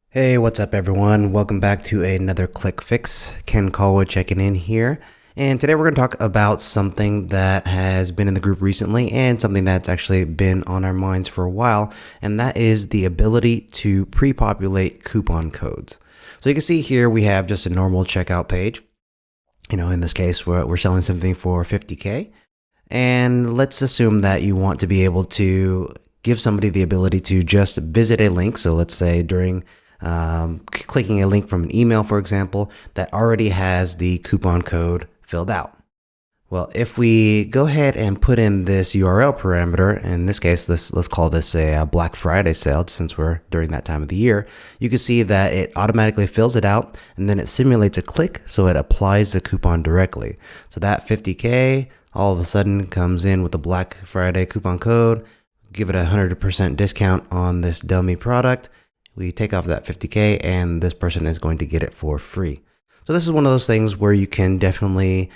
Hey, what's up everyone? Welcome back to another ClickFix. Ken Callwood checking in here. And today we're going to talk about something that has been in the group recently and something that's actually been on our minds for a while, and that is the ability to pre-populate coupon codes. So you can see here we have just a normal checkout page. You know, in this case, we're selling something for $50K. And let's assume that you want to be able to give somebody the ability to just visit a link. So let's say during clicking a link from an email, for example, that already has the coupon code filled out. Well, if we go ahead and put in this URL parameter, in this case, let's call this a Black Friday sale, since we're during that time of the year, you can see that it automatically fills it out and then it simulates a click, so it applies the coupon directly. So that $50K all of a sudden comes in with the Black Friday coupon code, give it a 100% discount on this dummy product. We take off that $50K and this person is going to get it for free. So this is one of those things where you can definitely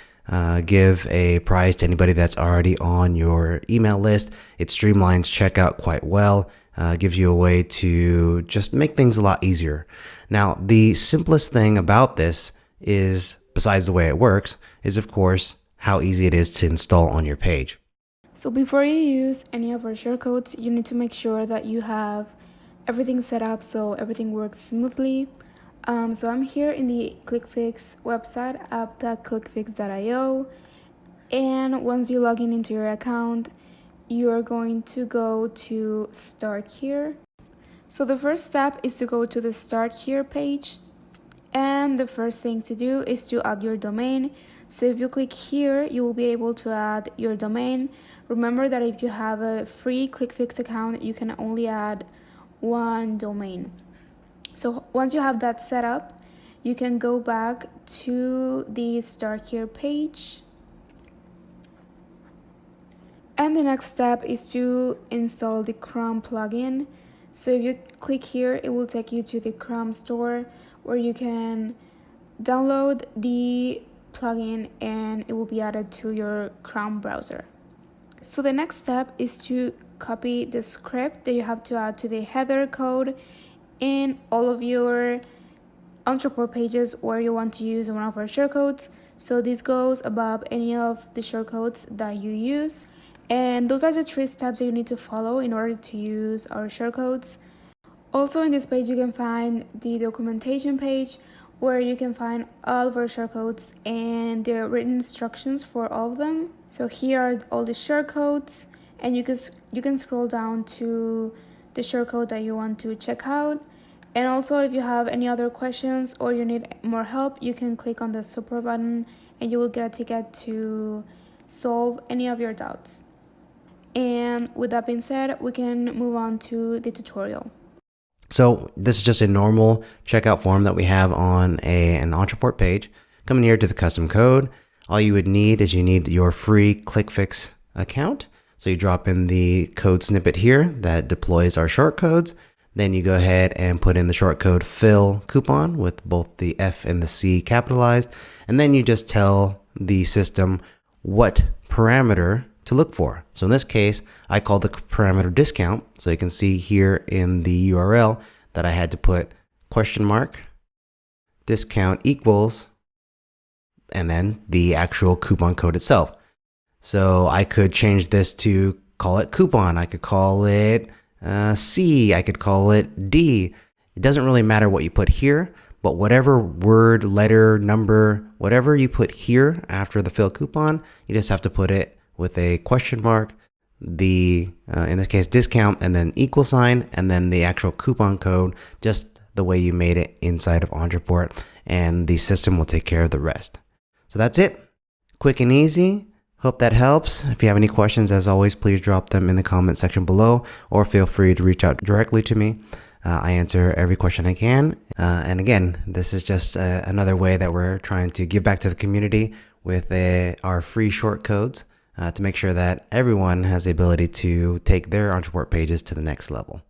give a prize to anybody that's already on your email list. It streamlines checkout quite well, gives you a way to just make things a lot easier. Now, the simplest thing about this is, besides the way it works, is of course how easy it is to install on your page. So before you use any of our shortcodes, you need to make sure that you have everything set up so everything works smoothly. So I'm here in the ClickFix website, app.clickfix.io, and once you log in into your account, you are going to go to Start Here. So the first step is to go to the Start Here page, and the first thing to do is to add your domain. So if you click here, you will be able to add your domain. Remember that if you have a free ClickFix account, you can only add one domain. So once you have that set up, you can go back to the Start Here page. And the next step is to install the Chrome plugin. So if you click here, it will take you to the Chrome store where you can download the plugin and it will be added to your Chrome browser. So the next step is to copy the script that you have to add to the header code in all of your Ontraport pages where you want to use one of our shortcodes. So this goes above any of the shortcodes that you use. And those are the 3 steps that you need to follow in order to use our shortcodes. Also in this page, you can find the documentation page where you can find all of our shortcodes and the written instructions for all of them. So here are all the shortcodes, and you can scroll down to the shortcode that you want to check out. And also, if you have any other questions or you need more help, you can click on the support button and you will get a ticket to solve any of your doubts. And with that being said, we can move on to the tutorial. So this is just a normal checkout form that we have on an Ontraport page. Coming here to the custom code, all you would need is you need your free ClickFix account. So you drop in the code snippet here that deploys our shortcodes. Then you go ahead and put in the shortcode fill coupon with both the F and the C capitalized. And then you just tell the system what parameter to look for. So in this case, I call the parameter discount. So you can see here in the URL that I had to put question mark, discount equals, and then the actual coupon code itself. So I could change this to call it coupon. I could call it C. I could call it D. It doesn't really matter what you put here, but whatever word, letter, number, whatever you put here after the fill coupon, you just have to put it with a question mark, the in this case discount, and then equal sign, and then the actual coupon code, just the way you made it inside of Ontraport, and the system will take care of the rest. So that's it. Quick and easy. Hope that helps. If you have any questions, as always, please drop them in the comment section below, or feel free to reach out directly to me. I answer every question I can. And again, this is just another way that we're trying to give back to the community with our free short codes to make sure that everyone has the ability to take their Ontraport pages to the next level.